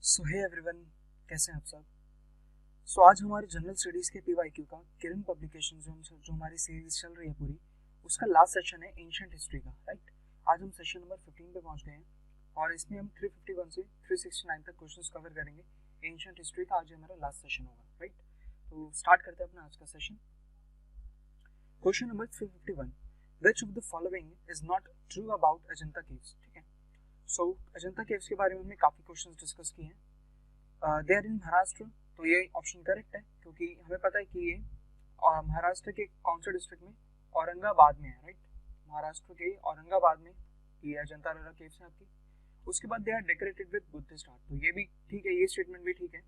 सो hey everyone, कैसे हैं आप सब। आज हमारे जनरल स्टडीज के पीवाईक्यू का किरण पब्लिकेशन जो हमारी सीरीज चल रही है पूरी, उसका लास्ट सेशन है एंशिएंट हिस्ट्री का। राइट, आज हम सेशन नंबर 15 पे पहुंच गए हैं और इसमें हम 351 से 369 तक क्वेश्चंस कवर करेंगे। एंशिएंट हिस्ट्री का आज हमारा लास्ट सेशन होगा। राइट, तो स्टार्ट करते हैं अपना आज का session. Question number 351, which of the following is not true about Ajanta caves. ठीक है, सो अजंता केव्स के बारे में हमने काफी क्वेश्चंस डिस्कस किए हैं। दे आर इन महाराष्ट्र, तो ये ऑप्शन करेक्ट है क्योंकि हमें पता है कि ये महाराष्ट्र के कौन से डिस्ट्रिक्ट में, औरंगाबाद में है। राइट, महाराष्ट्र के औरंगाबाद में ये अजंता एलोरा केव्स है आपकी। उसके बाद they are decorated with Buddhist art, तो ये भी ठीक है, ये स्टेटमेंट भी ठीक है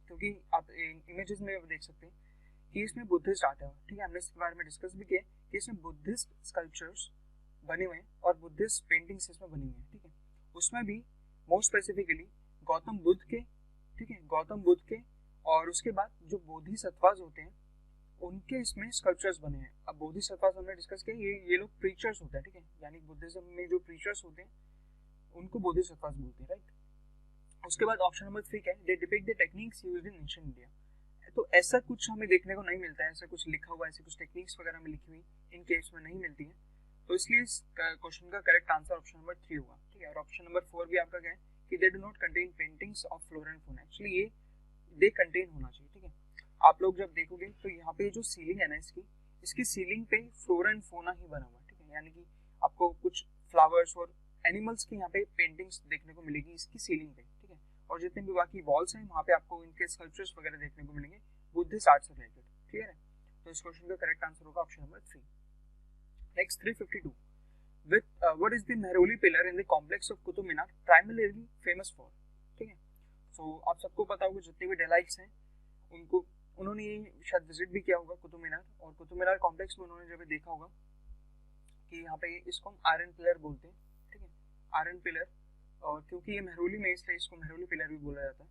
क्योंकि आप इमेजेस में देख सकते हैं कि इसमें बुद्धिस्ट आर्ट है। ठीक है, हमने इसके बारे में डिस्कस भी किया कि इसमें बुद्धिस्ट स्कल्पचर्स बने हुए हैं और बुद्धिस्ट पेंटिंग्स इसमें बनी हुई हैं। ठीक है, उसमें भी मोस्ट स्पेसिफिकली गौतम बुद्ध के, ठीक है, गौतम बुद्ध के और उसके बाद जो बोधिसत्वास होते हैं उनके इसमें स्कल्पचर्स बने हैं। अब बोधिसत्वास हमने डिस्कस किया, ये लोग प्रीचर्स होते हैं। ठीक है, यानी बुद्धिज्म में जो प्रीचर्स होते हैं उनको बोधिसत्वास बोलते हैं। राइट, उसके बाद ऑप्शन नंबर 3 क्या है, they depict the techniques used in ancient India. तो ऐसा कुछ हमें देखने को नहीं मिलता है, ऐसा कुछ लिखा हुआ, ऐसी कुछ टेक्निक्स वगैरह में लिखी हुई इन केस में नहीं मिलती है। तो इसलिए इस क्वेश्चन का करेक्ट आंसर ऑप्शन नंबर 3 होगा। ठीक है, और ऑप्शन नंबर 4 भी आपका क्या है कि they do not contain paintings of flora and fauna. Actually ये दे कंटेन होना चाहिए। ठीक है, आप लोग जब देखोगे तो यहाँ पे जो सीलिंग है ना इसकी सीलिंग पे फ्लोरा एंड फौना ही बना हुआ है। ठीक है, यानी कि आपको कुछ फ्लावर्स और एनिमल्स की यहाँ पे पेंटिंग्स देखने को मिलेगी इसकी सीलिंग पे। ठीक है, और जितने भी बाकी वॉल्स हैं वहाँ पे आपको इनके स्कल्पचर्स वगैरह देखने को मिलेंगे बुद्धिस्ट आर्ट से रिलेटेड। क्लियर है, तो इस क्वेश्चन का करेक्ट आंसर होगा option number 3। Next 352, with what is the Mehrauli pillar in the complex of Qutub Minar primarily famous for। ठीक है, सो आप सबको पता होगा जितने भी डेलाइट्स हैं उन्होंने शायद विजिट भी किया होगा कुतुब मीनार, और कुतुब मीनार कॉम्प्लेक्स में उन्होंने जब देखा होगा कि यहाँ पे इसको हम आयरन पिलर बोलते हैं। ठीक है, आयरन पिलर, और क्योंकि ये मेहरौली में इसलिए इसको मेहरौली पिलर भी बोला जाता है।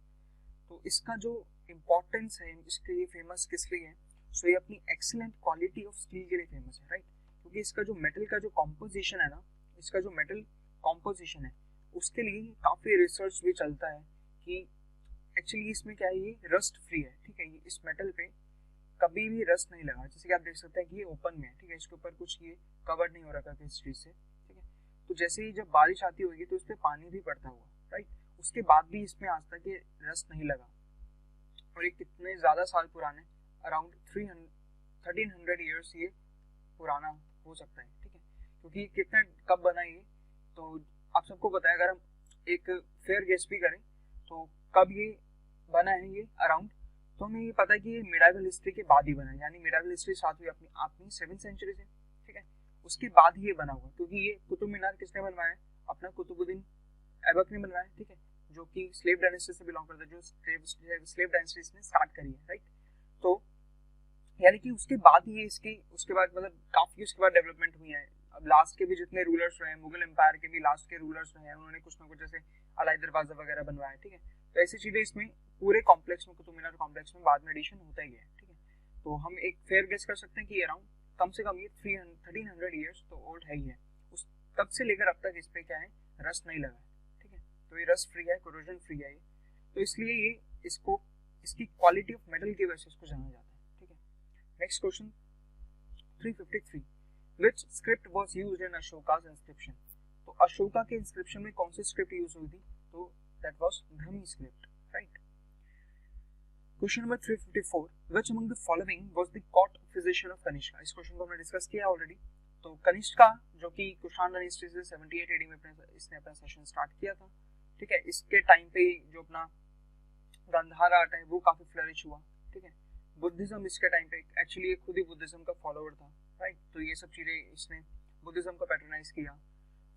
तो इसका जो इम्पोर्टेंस है, इसके लिए फेमस किस लिए है, सो ये अपनी एक्सीलेंट क्वालिटी ऑफ स्टील के लिए फेमस है। राइट, क्योंकि इसका जो मेटल का जो कॉम्पोजिशन है ना, इसका जो मेटल कॉम्पोजिशन है उसके लिए काफ़ी रिसर्च भी चलता है कि एक्चुअली इसमें क्या है, ये रस्ट फ्री है। ठीक है, ये इस मेटल पे कभी भी रस्ट नहीं लगा, जैसे कि आप देख सकते हैं कि ये ओपन में है। ठीक है, इसके ऊपर कुछ ये कवर नहीं हो रखा किसी चीज़ से। ठीक है, तो जैसे ही जब बारिश आती होगी तो इस पर पानी भी पड़ता होगा। राइट, उसके बाद भी इसमें आज तक ये रस्ट नहीं लगा, और ये कितने ज़्यादा साल पुराने, अराउंड 1300 ईयर्स ये पुराना हो सकता है। ठीक है, क्योंकि कितना कब बना ये, तो आप सबको पता है, अगर हम एक फेयर गेस भी करें तो कब ये बना है ये अराउंड, तो हमें ये पता है कि ये मिडाइवल हिस्ट्री के बाद ही बना है, यानी मिडाइवल हिस्ट्री स्टार्ट हुई अपनी 7th सेंचुरी से। ठीक है, उसके बाद ही ये बना हुआ, क्योंकि ये कुतुब मीनार किसने बनवाया है, अपना कुतुबुद्दीन ऐबक ने बनवाया। ठीक है, जो कि स्लेव डायनेस्टी से बिलोंग करता है, जो स्लेव डायनेस्टी ने स्टार्ट करी है। राइट, तो यानी कि उसके बाद ही इसकी, उसके बाद मतलब काफी उसके बाद डेवलपमेंट हुई है। अब लास्ट के भी जितने रूलर्स रहे हैं, मुगल एम्पायर के भी लास्ट के रूलर्स रहे हैं, उन्होंने कुछ ना कुछ जैसे अलाई दरवाजा वगैरह बनवाया। ठीक है, तो ऐसी चीजें इसमें पूरे कॉम्प्लेक्स में, कुतुब मीनार कॉम्प्लेक्स में बाद में एडिशन होता ही है। ठीक है, तो हम एक फेयर गेस कर सकते हैं कि अराउंड कम से कम ये 1300 ईयर्स तो ओल्ड है ही है। उस तब से लेकर अब तक इस पे क्या है, रस्ट नहीं लगा है। ठीक है, तो ये रस्ट फ्री है, कोरोजन फ्री है ये, तो इसलिए ये इसको इसकी क्वालिटी ऑफ मेटल की वजह से इसको जाना जाता है। Next question 353, which script was used in Ashoka's inscription। तो अशोका के इंस्क्रिप्शन में कौन सी स्क्रिप्ट यूज हुई थी, तो that was Brahmi script. Right, question number 354, which among the following was the court physician of Kanishka. इस क्वेश्चन को हमने डिस्कस किया ऑलरेडी। तो कनिष्का जो कि कुषाण डायनेस्टी से 78 एडी में इसने अपना सेशन स्टार्ट किया था। ठीक है, इसके टाइम पे जो अपना गांधार आर्ट है वो काफी फ्लरिश हुआ। ठीक है, बुद्धिज्म इसके टाइम पे, एक्चुअली ये खुद ही बुद्धिज्म का फॉलोअर था। राइट, तो ये सब चीजें इसने बुद्धिज्म को पैट्रोनाइज किया।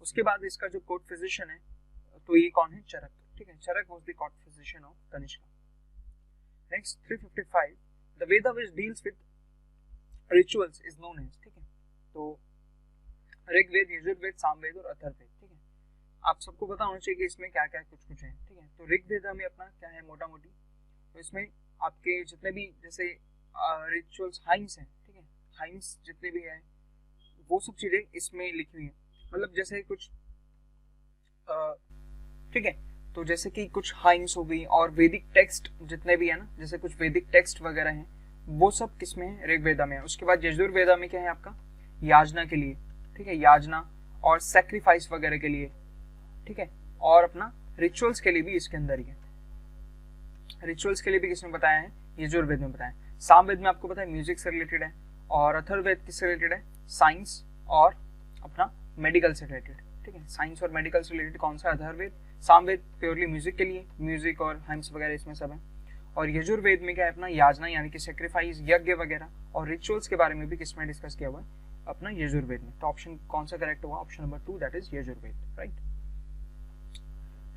उसके बाद इसका जो कोर्ट फिजिशियन है तो ये कौन है, चरक। ठीक है, Charak was the court physician of Kanishka. Next 355, the Veda which deals with rituals is known as. ठीक है, तो ऋग्वेद, यजुर्वेद, सामवेद और अथर्ववेद। ठीक है, आप सबको पता होना चाहिए कि इसमें क्या क्या कुछ कुछ है। ठीक है, तो ऋग्वेद में अपना क्या है, मोटा मोटी तो इसमें आपके जितने भी जैसे रिचुअल्स हाइम्स हैं। ठीक है, हाइम्स जितने भी हैं वो सब चीजें इसमें लिखी हुई हैं, मतलब जैसे कुछ ठीक है, तो जैसे कि कुछ हाइम्स हो गई और वैदिक टेक्स्ट जितने भी है ना, जैसे कुछ वैदिक टेक्स्ट वगैरह हैं, वो सब किसमें है, ऋग्वेदा में है। उसके बाद यजुर्वेदा में क्या है आपका, याजना के लिए, ठीक है, याजना और सैक्रिफाइस वगैरह के लिए, ठीक है, और अपना रिचुअल्स के लिए भी इसके अंदर ही है। रिचुअल्स के लिए भी किसमें बताया है, यजुर्वेद में बताया है। सामवेद में आपको पता है म्यूजिक से रिलेटेड है, और अथर्ववेद किससे रिलेटेड है, साइंस और अपना मेडिकल से रिलेटेड, ठीक है। साइंस और मेडिकल से रिलेटेड कौन सा, अथर्ववेद। सामवेद प्योरली म्यूजिक के लिए, म्यूजिक और हाइम्स वगैरह इसमें सब है। और यजुर्वेद में क्या है अपना याजना यानी कि सेक्रीफाइस, यज्ञ वगैरह और रिचुअल्स के बारे में भी किसमें डिस्कस किया हुआ है, अपना यजुर्वेद में। तो ऑप्शन कौन सा करेक्ट हुआ, option number 2 that is Yajurveda, right.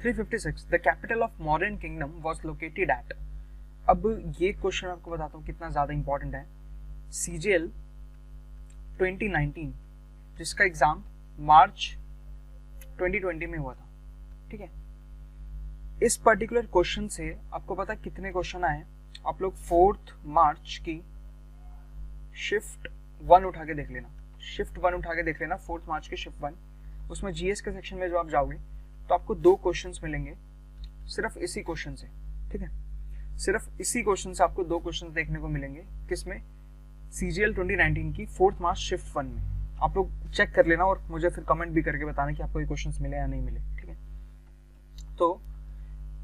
356 the capital of modern kingdom was located at. अब ये क्वेश्चन आपको बताता हूँ कितना ज्यादा इंपॉर्टेंट है। CGL 2019 जिसका एग्जाम मार्च 2020 में हुआ था, ठीक है। इस पर्टिकुलर क्वेश्चन से आपको पता कितने क्वेश्चन आए, आप लोग 4 मार्च की शिफ्ट 1 उठा के देख लेना, शिफ्ट 1 उठा के देख लेना, 4 मार्च की शिफ्ट 1। उसमें जीएस के सेक्शन में जो आप जाओगे तो आपको 2 क्वेश्चंस मिलेंगे सिर्फ इसी क्वेश्चन से, ठीक है। सिर्फ इसी क्वेश्चन से आपको 2 क्वेश्चंस देखने को मिलेंगे, किसमें, CGL 2019 की 4 मार्च शिफ्ट 1 में। आप लोग चेक कर लेना और मुझे फिर कमेंट भी करके बताना कि आपको ये क्वेश्चंस मिले या नहीं मिले, ठीक है। तो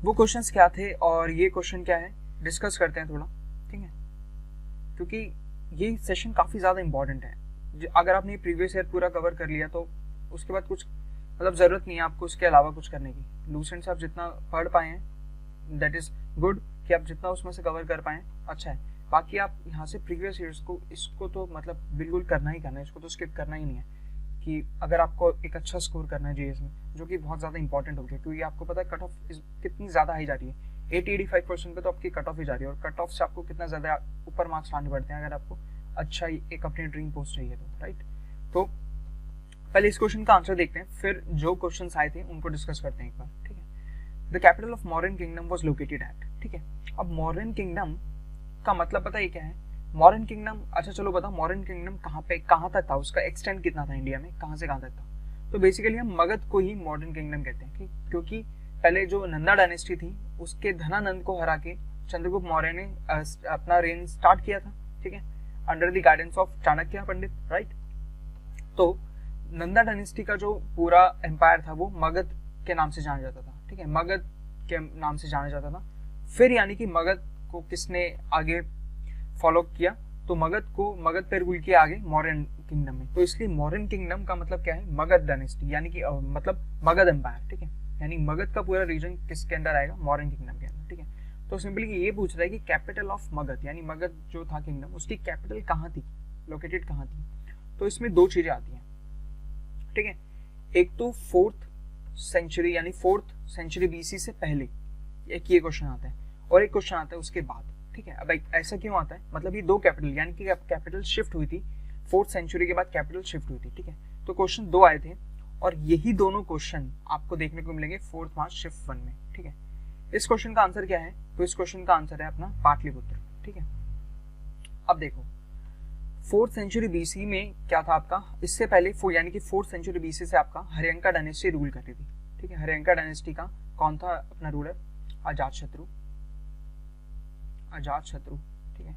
वो क्वेश्चंस क्या थे और ये क्वेश्चन क्या है, डिस्कस करते हैं थोड़ा, ठीक है, क्योंकि ये सेशन काफी ज्यादा इंपॉर्टेंट है। अगर आपने प्रीवियस ईयर पूरा कवर कर लिया तो उसके बाद कुछ मतलब जरूरत नहीं है आपको उसके अलावा कुछ करने की। लूसेंट से आप जितना पढ़ पाए हैं दैट इज गुड, कि आप जितना उसमें से कवर कर पाए अच्छा है। बाकी आप यहाँ से प्रीवियस ईयर्स को इसको तो मतलब बिल्कुल करना ही करना है, इसको तो स्किप करना ही नहीं है, कि अगर आपको एक अच्छा स्कोर करना है जीएस में, जो कि बहुत ज़्यादा इंपॉर्टेंट हो गया, क्योंकि आपको पता है कट ऑफ कितनी ज़्यादा हाई जा रही है, 80-85% पे तो आपकी कट ऑफ ही जा रही है, और कट ऑफ से आपको कितना ज़्यादा ऊपर मार्क्स लाने पड़ते हैं अगर आपको अच्छा एक अपनी ड्रीम पोस्ट चाहिए तो, राइट। तो पहले इस क्वेश्चन का आंसर देखते हैं, फिर जो क्वेश्चन आए थे उनको डिस्कस करते हैं एक बार, ठीक है। The capital of modern kingdom was located at, ठीक है। अब मॉडर्न किंगडम का मतलब पता है क्या है, मॉडर्न किंगडम, अच्छा चलो बताओ मॉडर्न किंगडम कहाँ तक था, उसका एक्सटेंड कितना था इंडिया में, कहाँ से कहाँ तक था। तो बेसिकली हम मगध को ही मॉडर्न किंगडम कहते हैं, क्योंकि पहले जो नंदा डायनेस्टी थी उसके धनानंद को हरा के चंद्रगुप्त मौर्य ने अपना रेन स्टार्ट किया था, ठीक है, under the guidance of Chanakya Pandit, right. तो नंदा डायनेस्टी का जो पूरा एम्पायर था वो मगध के नाम से जाना जाता था, ठीक है, मगध के नाम से जाना जाता था। फिर यानी कि मगध को किसने आगे फॉलो किया, तो मगध पे रूल किया आगे मौर्यन किंगडम में। तो इसलिए मौर्यन किंगडम का मतलब क्या है, मगध डायनेस्टी, यानी कि मतलब मगध एम्पायर, ठीक है, यानी मगध का पूरा रीजन किसके अंदर आएगा, मौर्यन किंगडम के अंदर, ठीक है। तो सिंपली ये पूछ रहा है कि कैपिटल ऑफ मगध, यानी मगध जो था किंगडम, उसकी कैपिटल कहाँ थी, लोकेटेड कहाँ थी। तो इसमें 2 चीजें आती हैं, ठीक है। एक तो 4th सेंचुरी यानी 4th सेंचुरी BC से पहले एक ये क्वेश्चन आता है, और एक क्वेश्चन आता है उसके बाद, ठीक है। अब ऐसा क्यों आता है, मतलब ये 2 कैपिटल यानी कि कैपिटल शिफ्ट हुई थी, 4th सेंचुरी के बाद कैपिटल शिफ्ट हुई थी, ठीक है। तो क्वेश्चन 2 आए थे, और यही दोनों क्वेश्चन आपको देखने को मिलेंगे 4th मार्च शिफ्ट 1 में, ठीक है। इस क्वेश्चन का आंसर क्या है, तो इस क्वेश्चन का आंसर है अपना पाटलिपुत्र, ठीक है। अब देखो 4th सेंचुरी BC में क्या था आपका, इससे पहले यानी कि 4th सेंचुरी BC से आपका हर्यंका डायनेस्टी रूल करती थी, ठीक है। हर्यंका डायनेस्टी का कौन था अपना रूलर, अजातशत्रु, ठीक है,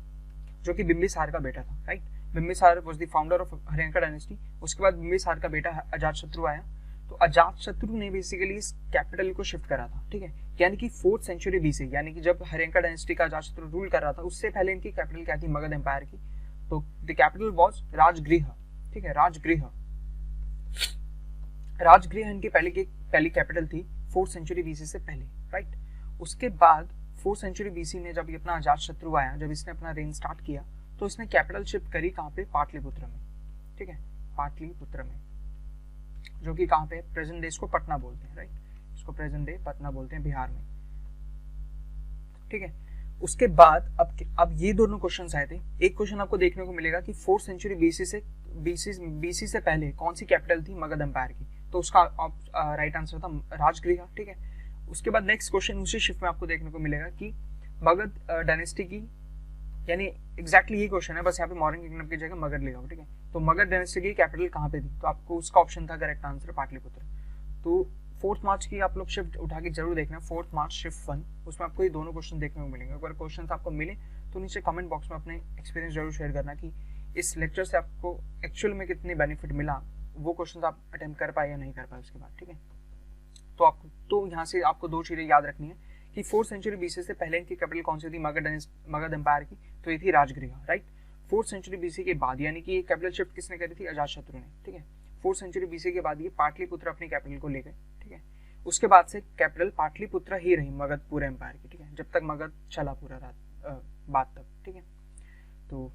जो कि बिंबिसार का बेटा था, right. Bimbisara was the founder of Haryanka dynasty. उसके बाद बिंबिसार का बेटा अजातशत्रु आया, तो अजातशत्रु ने बेसिकली इस कैपिटल को शिफ्ट करा था, ठीक है, यानी कि 4th सेंचुरी BC, यानी कि जब हर्यंका डायनेस्टी का अजातशत्रु रूल कर रहा था उससे पहले इनकी कैपिटल क्या थी, मगध एम्पायर की। तो द कैपिटल वाज राजगृह, ठीक है, राजगृह इनकी पहली कैपिटल थी 4th सेंचुरी BC से पहले, राइट। उसके बाद 4th सेंचुरी BC में जब अपना अजातशत्रु आया, जब इसने अपना रेन स्टार्ट किया, तो इसने कैपिटल शिफ्ट करी कहाँ पे, पाटलिपुत्र में, ठीक है, पाटलिपुत्र में, जो कि कहाँ पे, प्रेजेंट डे इसको पटना बोलते हैं, राइट, इसको प्रेजेंट डे पटना बोलते हैं, बिहार में, ठीक है। उसके बाद अब ये दोनों क्वेश्चंस आए थे। एक क्वेश्चन आपको देखने को मिलेगा कि 4th सेंचुरी BC से पहले कौन सी कैपिटल थी मगध एम्पायर की, तो उसका राइट आंसर था राजगृह, ठीक है। उसके बाद नेक्स्ट क्वेश्चन उसी शिफ्ट में आपको देखने को मिलेगा कि मगध डायनेस्टी की, यानी एग्जैक्टली यही क्वेश्चन है, बस यहाँ पे मॉडर्न किंगडम की जगह मगध लेगा, ठीक है। तो मगध डायनेस्टी की कैपिटल कहाँ पे थी, तो आपको उसका ऑप्शन था करेक्ट आंसर पाटलिपुत्र। तो 4 मार्च की आप लोग शिफ्ट उठा के जरूर देखना, 4 मार्च शिफ्ट 1, उसमें आपको ये दोनों क्वेश्चन देखने को मिलेंगे। अगर क्वेश्चन आपको मिले तो नीचे कमेंट बॉक्स में अपने एक्सपीरियंस जरूर शेयर करना कि इस लेक्चर से आपको एक्चुअल में कितनी बेनिफिट मिला, वो क्वेश्चन आप अटेम्प्ट कर पाए या नहीं कर पाए उसके बाद, ठीक है। तो यहाँ से आपको 2 चीजें याद रखनी है कि 4th सेंचुरी बीसी से पहले इनकी कैपिटल कौन सी थी, मगध एम्पायर की, तो ये थी Rajgriha, right. 4th century BC के बाद यानी कि ये कैपिटल शिफ्ट किसने करी थी, अजातशत्रु ने, ठीक है। 4th सेंचुरी बीसी के बाद ये पाटलिपुत्र अपनी कैपिटल को ले गए, ठीक है। उसके बाद से कैपिटल पाटलिपुत्र ही रही मगध पूरे एम्पायर की, ठीक है, जब तक मगध चला पूरा बात तक, ठीक है। तो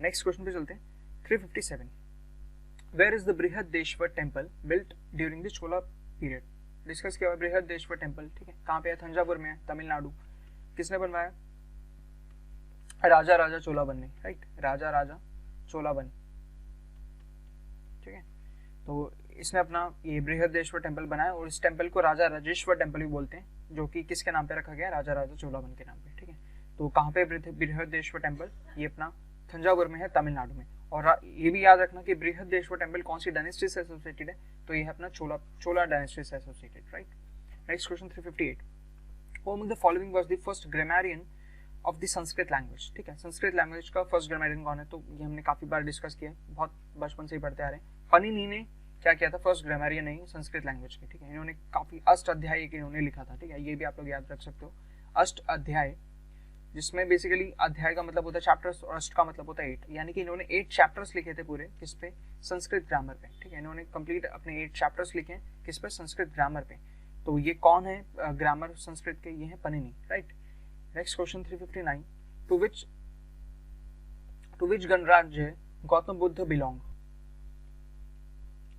नेक्स्ट क्वेश्चन पे चलते हैं। 357 where is the Brihadeshwara temple built during the Chola period. Discuss किया हुआ बृहदेश्वर टेम्पल, ठीक है, कहाँ पे है, तंजावुर में है, तमिलनाडु। किसने बनवाया, राजा चोलाबन ने, राइट, राजा चोलाबन, ठीक है। तो इसने अपना ये बृहदेश्वर टेम्पल बनाया और इस टेम्पल को राजा राजेश्वर टेम्पल भी बोलते हैं, जो कि किसके नाम पे रखा गया, राजा चोलाबन के नाम पे, ठीक है। तो कहाँ पे बृहदेश्वर टेम्पल, ये अपना तंजावुर में है, तमिलनाडु में। और ये भी याद रखना कि बृहदेश्वर टेम्पल कौन सी डायनेस्टी से एसोसिएटेड है, तो ये है अपना चोला डायनेस्टी से associated, right. Next question 358 who among the following was the first grammarian of the Sanskrit language, ठीक है। संस्कृत लैंग्वेज का फर्स्ट ग्रामरियन कौन है, तो ये हमने काफी बार डिस्कस किया है, बहुत बचपन से ही पढ़ते आ रहे हैं। पनिनी ने क्या किया था, फर्स्ट ग्रामरियन नहीं संस्कृत लैंग्वेज के, ठीक है। इन्होंने काफी अष्ट अध्याय इन्होंने लिखा था, ठीक है, ये भी आप लोग याद रख सकते हो। अष्ट अध्याय, जिसमें बेसिकली अध्याय का मतलब होता है चैप्टर्स और अष्ट का मतलब होता है 8, यानी कि इन्होंने 8 चैप्टर्स लिखे थे पूरे किस पे, संस्कृत ग्रामर पे, ठीक है। इन्होंने कंप्लीट अपने 8 चैप्टर्स लिखे हैं किस पे, संस्कृत ग्रामर पे। तो ये कौन है ग्रामर संस्कृत के, ये है Panini, right. Next question 359 to which गणराज्य गौतम बुद्ध बिलोंग,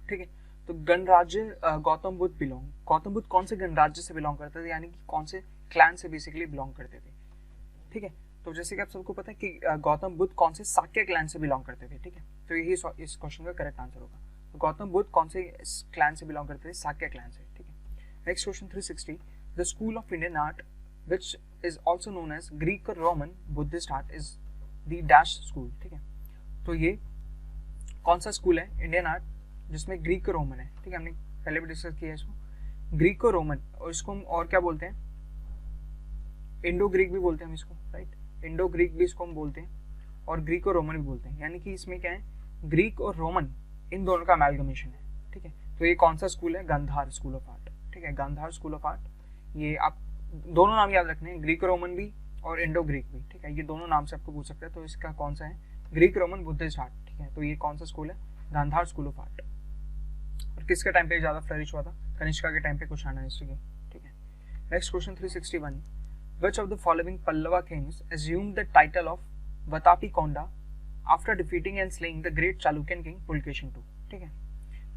ठीक है। तो गणराज्य गौतम बुद्ध बिलोंग, गौतम बुद्ध कौन से गणराज्य से बिलोंग करते थे, यानी कि कौन से क्लैन से बेसिकली बिलोंग करते थे, ठीक है। तो जैसे कि आप सबको पता है कि गौतम बुद्ध कौन से शाक्य क्लैन से बिलोंग करते थे, ठीक है। तो यही इस क्वेश्चन का करेक्ट आंसर होगा। तो गौतम बुद्ध कौन से क्लैन से बिलोंग करते थे, शाक्य क्लैन से, ठीक है। Next question 360 the school of Indian art which is also known as Greek और Roman Buddhist art is the dash school, ठीक है। तो ये कौन सा स्कूल है इंडियन आर्ट जिसमें ग्रीक और रोमन है, ठीक है, हमने पहले भी डिस्कस किया इसको, ग्रीक और रोमन, और इसको हम और क्या बोलते हैं, इंडो ग्रीक भी बोलते हैं हम इसको, राइट, इंडो ग्रीक भी इसको हम बोलते हैं और ग्रीक और रोमन भी बोलते हैं, यानी कि इसमें क्या है, ग्रीक और रोमन इन दोनों का अमेलगमेशन है, ठीक है। तो ये कौन सा स्कूल है, गांधार स्कूल ऑफ आर्ट, ठीक है, गांधार स्कूल ऑफ आर्ट। ये आप दोनों नाम याद रखने हैं, ग्रीक रोमन भी और इंडो ग्रीक भी, ठीक है, ये दोनों नाम से आपको पूछ सकते हैं। तो इसका कौन सा है, ग्रीक रोमन बुद्धिस्ट आर्ट, ठीक है। तो ये कौन सा स्कूल है, गांधार स्कूल ऑफ आर्ट। और किसके टाइम पे ज्यादा फ्लरिश हुआ था, कनिष्का के टाइम पे कुशाना हिस्ट्री, ठीक है। Next question 361 which of the following Pallava kings assumed the title of Vatapi-Konda after defeating and slaying the great Chalukyan king Pulkeshin II, ठीक है।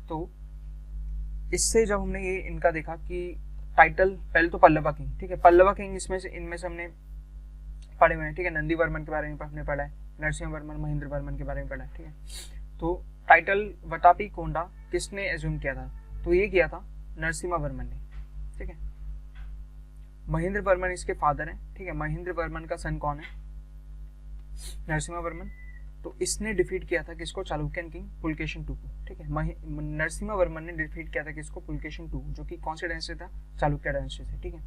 तो इससे जब हमने ये इनका देखा कि टाइटल, पहले तो पल्लवा किंग, ठीक है, पल्लवा किंग इसमें से इनमें से हमने पढ़े हुए हैं, ठीक है, नंदी वर्मन के बारे में हमने पढ़ा है, नरसिंह वर्मन, महेंद्र वर्मन के बारे में पढ़ा है, ठीक है। तो टाइटल वतापी कोंडा किसने एज्यूम किया था, तो ये किया था नरसिम्हा वर्मन ने, ठीक है। महेंद्र वर्मन इसके फादर हैं, ठीक है, महेंद्र वर्मन का सन कौन है, नरसिम्हा वर्मन। तो इसने डिफीट किया था किसको, चालुक्यन किंग पुलकेशिन II को, ठीक है। नरसिम्हा वर्मन ने डिफीट किया था किसको, पुलकेशिन II, जो कि कौन से डायनेस्टी था, चालुक्य डायनेस्टी से, ठीक है।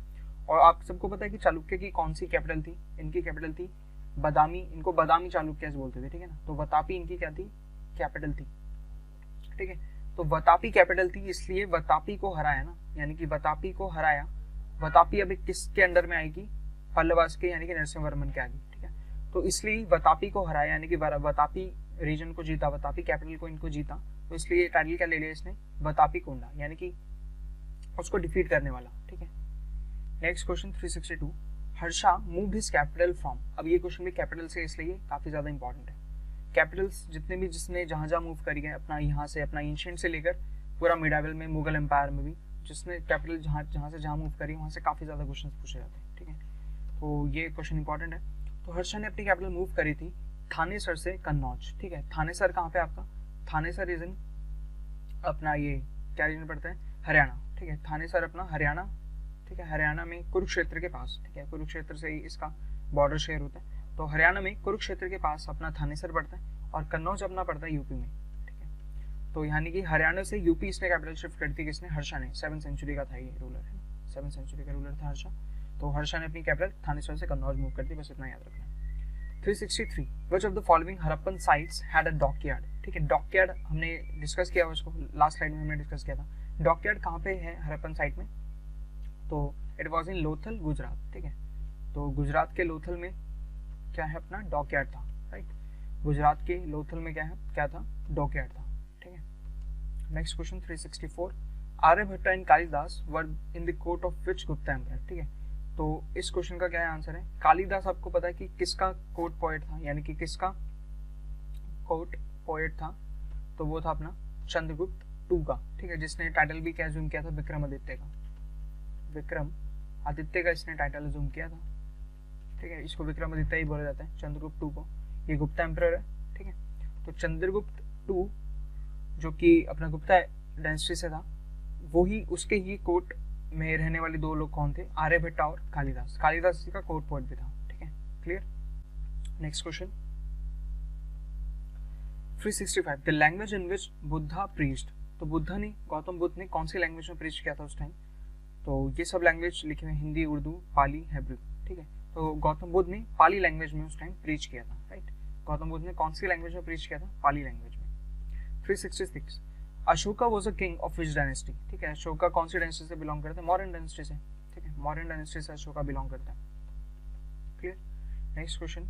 और आप सबको पता है कि चालुक्य की कौन सी कैपिटल थी, इनकी कैपिटल थी बदामी, इनको बदामी चालुक्य बोलते थे, ठीक है ना। तो वतापी इनकी क्या थी, कैपिटल थी, ठीक है। तो वतापी कैपिटल थी, इसलिए वतापी को हराया ना, यानी कि वतापी को हराया। वतापी अभी किसके अंडर में आएगी, पल्लवास के, यानी कि नरसिंह वर्मन के आगे, ठीक है। तो इसलिए वतापी को हराया, यानी कि वतापी रीजन को जीता, वतापी कैपिटल को इनको जीता, तो इसलिए टाइटल क्या ले लिया इसने, वतापी कोंडा, यानी कि उसको डिफीट करने वाला, ठीक है। Next question 362 Harsha move his capital from. अब ये क्वेश्चन भी कैपिटल से, इसलिए काफी ज्यादा इंपॉर्टेंट है। कैपिटल्स जितने भी जिसने जहां जहां मूव करी है अपना, यहाँ से अपना एंशिएंट से लेकर पूरा मिडावल में, मुगल एम्पायर में भी जिसने कैपिटल जहां से जहां मूव करी, वहां से काफी ज्यादा क्वेश्चन पूछे जाते हैं, ठीक है। तो ये क्वेश्चन इंपॉर्टेंट है। तो हर्षा ने अपनी कैपिटल मूव करी थी थानेसर से कन्नौज, ठीक है। थानेसर कहाँ पे आपका, थानेसर रीजन अपना ये क्या रीजन पड़ता है, हरियाणा, ठीक है। थानेसर अपना हरियाणा, ठीक है, हरियाणा में कुरुक्षेत्र के पास, ठीक है, कुरुक्षेत्र से ही इसका बॉर्डर शेयर होता है। तो हरियाणा में कुरुक्षेत्र के पास अपना थानेसर पड़ता है और कन्नौज अपना पड़ता है यूपी में, ठीक है। तो यानी कि हरियाणा से यूपी इसने कैपिटल शिफ्ट करी थी किसने, हर्षा ने। 7th सेंचुरी का था ये रूलर है, 7th सेंचुरी का रूलर था हर्षा। तो हर्षा ने अपनी कैपिटल थानेश्वर से कन्नौज मूव कर दी, बस इतना याद रखना। 363 which of the following Harappan sites had a dockyard. ठीक है, डॉकयार्ड हमने डिस्कस किया उसको लास्ट स्लाइड में हमने डिस्कस किया था। डॉकयार्ड कहाँ पे है हड़प्पन साइट में, तो it was in Lothal Gujarat. ठीक है, तो गुजरात के लोथल में क्या है अपना डॉकयार्ड था, राइट। गुजरात के लोथल में क्या था डॉकयार्ड था। ठीक है, next question 364 Aryabhatta and Kalidasa were in the court of which Gupta emperor. ठीक है, तो इस क्वेश्चन का क्या आंसर है, कालिदास आपको पता है कि किसका कोर्ट पोएट था, यानी कि किसका कोर्ट पोएट था, तो वो था अपना चंद्रगुप्त टू का। ठीक है, जिसने टाइटल भी क्या अज्यूम किया था, विक्रमादित्य का। विक्रमादित्य का इसने टाइटल अज्यूम किया था। ठीक है, इसको विक्रमादित्य ही बोला जाता है, चंद्रगुप्त टू को। ये गुप्ता एम्परर है। ठीक है, तो चंद्रगुप्त टू जो कि अपना गुप्ता डायनेस्टी से था, वो ही उसके ही कोर्ट में रहने वाले दो लोग कौन थे, आर्यभट्ट और कालिदास। कालिदास जी का कोर्ट पोएट भी था। ठीक है, clear. Next question 365 the language in which Buddha preached. तो गौतम बुद्ध ने कौन सी लैंग्वेज में प्रीच किया था उस टाइम, तो ये सब लैंग्वेज लिखे हुए हिंदी, उर्दू, पाली, हिब्रू। ठीक है, तो गौतम बुद्ध ने पाली लैंग्वेज में उस टाइम प्रीच किया था, राइट। गौतम बुद्ध ने कौन सी लैंग्वेज में प्रीच किया था, पाली लैंग्वेज में। 366 Ashoka was a king of which dynasty. ठीक है, अशोका कौन सी डायनेस्टी से बिलोंग करता है, मौर्यन डायनेस्टी से। ठीक है, मौर्यन डायनेस्टी से अशोका बिलोंग करता है। क्लियर। नेक्स्ट क्वेश्चन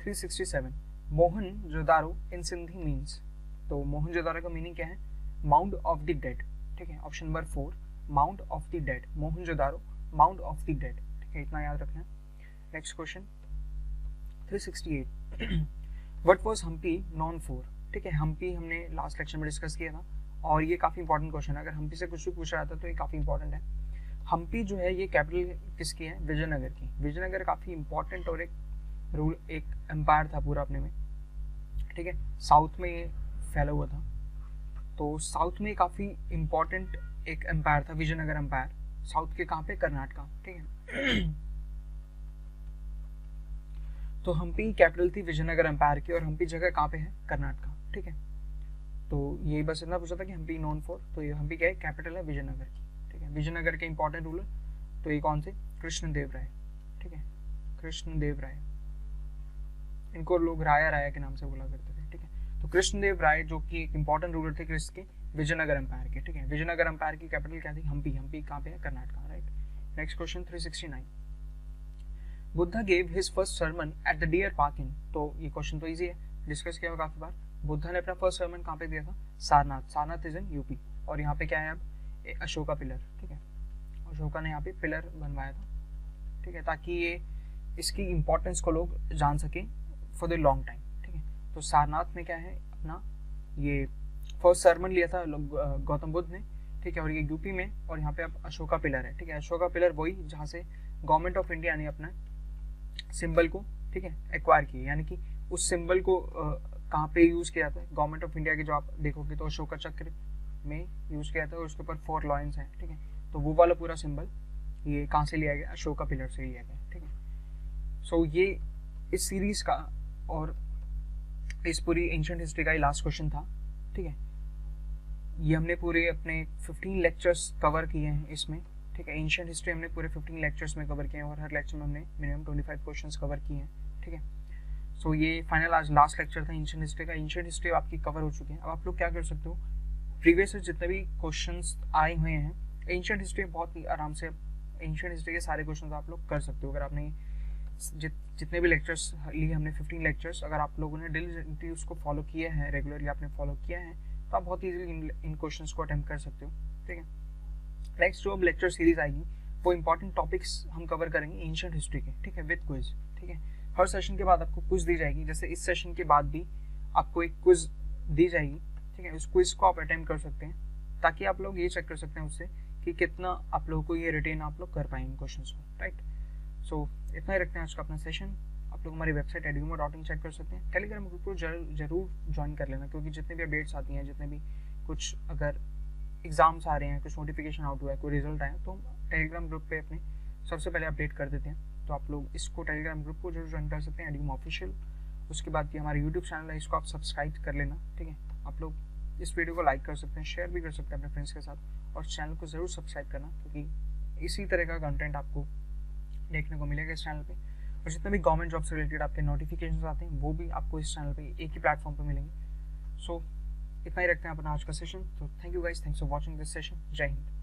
367 मोहनजोदारो इन सिंधी मीन्स। तो मोहनजोदारो का मीनिंग क्या है, माउंड ऑफ द डेड। ठीक है, option number 4 mound of the dead, Mohenjodaro mound of the dead. ठीक है, इतना याद रखना है। Next question 368 what was Hampi known for. ठीक है, हम्पी हमने लास्ट लेक्चर में डिस्कस किया था और ये काफी इंपॉर्टेंट क्वेश्चन है। अगर हम्पी से कुछ भी पूछा जाता है तो ये काफी इंपॉर्टेंट है। हम्पी जो है ये कैपिटल किसकी है, विजयनगर की। विजयनगर काफी इंपॉर्टेंट और एक एम्पायर था पूरा अपने में। ठीक है, साउथ में ये फैला हुआ था, तो साउथ में काफी इंपॉर्टेंट एक एम्पायर था विजयनगर एम्पायर। साउथ के कहाँ पे, कर्नाटका। ठीक है, तो हम्पी कैपिटल थी विजयनगर एम्पायर की और हम्पी जगह कहाँ पे है, कर्नाटका। ठीक है, तो ये बस इतना पूछा था कि हम्पी नोन फॉर, तो ये हम्पी क्या है, कैपिटल है विजयनगर की। ठीक है, विजयनगर के इंपॉर्टेंट रूलर तो ये कौन से, कृष्णदेव राय। ठीक है, कृष्णदेव राय, इनको लोग राया के नाम से बोला करते थे। ठीक है, तो कृष्णदेव राय जो कि एक इंपॉर्टेंट रूलर थे किसके, विजयनगर एम्पायर के। ठीक है, विजयनगर एम्पायर की कैपिटल क्या थी, हम्पी। हम्पी कहाँ पे है, Karnataka, right. Next question 369 Buddha gave his first sermon at the deer park इन। तो ये क्वेश्चन तो इजी है, डिस्कस किया हुआ काफी बार। बुद्धा ने अपना फर्स्ट सर्मन कहाँ पे दिया था, Sarnath. Sarnath is in UP और यहाँ पे क्या है अब, अशोका पिलर। ठीक है, अशोका ने यहाँ पे पिलर बनवाया था। ठीक है, ताकि ये इसकी इंपॉर्टेंस को लोग जान सके फॉर द लॉन्ग टाइम। ठीक है, तो सारनाथ में क्या है अपना ये फर्स्ट सर्मन लिया था गौतम बुद्ध ने। ठीक है, और ये यूपी में, और यहाँ पे अब अशोका पिलर है। ठीक है, अशोका पिलर वही जहाँ से गवर्नमेंट ऑफ इंडिया ने अपना सिंबल को, ठीक है, एक्वायर किया, यानी कि उस सिंबल को कहाँ पे यूज किया जाता है, गवर्नमेंट ऑफ इंडिया के जो आप देखोगे तो अशोका चक्र में यूज किया जाता है और उसके ऊपर 4 लॉयंस हैं। ठीक है, तो वो वाला पूरा सिंबल ये कहाँ से लिया गया, अशोका पिलर से लिया गया। ठीक है, सो ये इस सीरीज का और इस पूरी एंशिएंट हिस्ट्री का ही लास्ट क्वेश्चन था। ठीक है, ये हमने पूरे अपने 15 लेक्चर्स कवर किए हैं इसमें। ठीक है, एंशिएंट हिस्ट्री हमने पूरे 15 लेक्चर्स में कवर किए हैं और हर लेक्चर में हमने मिनिमम 25 क्वेश्चंस कवर किए हैं। ठीक है, सो ये फाइनल आज लास्ट लेक्चर था एंशिएंट हिस्ट्री का। एंशिएंट हिस्ट्री आपकी कवर हो चुकी है। अब आप लोग क्या कर सकते हो, प्रीवियस से जितने भी क्वेश्चंस आए हुए हैं एंशिएंट हिस्ट्री बहुत ही आराम से एंशिएंट हिस्ट्री के सारे क्वेश्चंस आप लोग कर सकते हो। अगर आपने जितने भी लेक्चर्स लिए हमने 15 लेक्चर्स, अगर आप लोगों ने डिलीजेंटली उसको फॉलो किया है, रेगुलरली आपने फॉलो किया है, तो आप बहुत ईजिली इन क्वेश्चंस को अटेम्प्ट कर सकते हो। ठीक है, नेक्स्ट जो अब लेक्चर सीरीज आएगी वो इंपॉर्टेंट टॉपिक्स हम कवर करेंगे एंशिएंट हिस्ट्री के। ठीक है, विद क्विज। ठीक है, हर सेशन के बाद आपको क्विज दी जाएगी, जैसे इस सेशन के बाद भी आपको एक क्विज दी जाएगी। ठीक है, उस क्विज को आप अटेम्प्ट कर सकते हैं ताकि आप लोग ये चेक कर सकते हैं उससे कि कितना आप लोगों को ये रिटेन आप लोग कर पाएंगे क्वेश्चंस को, राइट। सो इतना ही रखते हैं आज का अपना सेशन। आप लोग हमारी वेबसाइट edumo.in चेक कर सकते हैं। टेलीग्राम ग्रुप को जरूर ज्वाइन कर लेना, क्योंकि जितने भी अपडेट्स आती हैं, जितने भी कुछ अगर एग्जाम्स आ रहे हैं, कुछ नोटिफिकेशन आउट हुआ है, कोई रिजल्ट आया, तो हम टेलीग्राम ग्रुप पे अपने सबसे पहले अपडेट कर देते हैं। तो आप लोग इसको टेलीग्राम ग्रुप को जरूर ज्वाइन कर सकते हैं, edumo ऑफिशियल। उसके बाद भी हमारा यूट्यूब चैनल है, इसको आप सब्सक्राइब कर लेना। ठीक है, आप लोग इस वीडियो को लाइक कर सकते हैं, शेयर भी कर सकते हैं अपने फ्रेंड्स के साथ, और चैनल को ज़रूर सब्सक्राइब करना, क्योंकि इसी तरह का कंटेंट आपको देखने को मिलेगा इस चैनल पे। और जितने भी गवर्नमेंट जॉब से रिलेटेड आपके नोटिफिकेशन आते हैं वो भी आपको इस चैनल पे एक ही प्लेटफॉर्म पे मिलेंगे। सो इतना ही रखते हैं अपना आज का सेशन। तो thank you guys, thanks for watching this session. जय हिंद।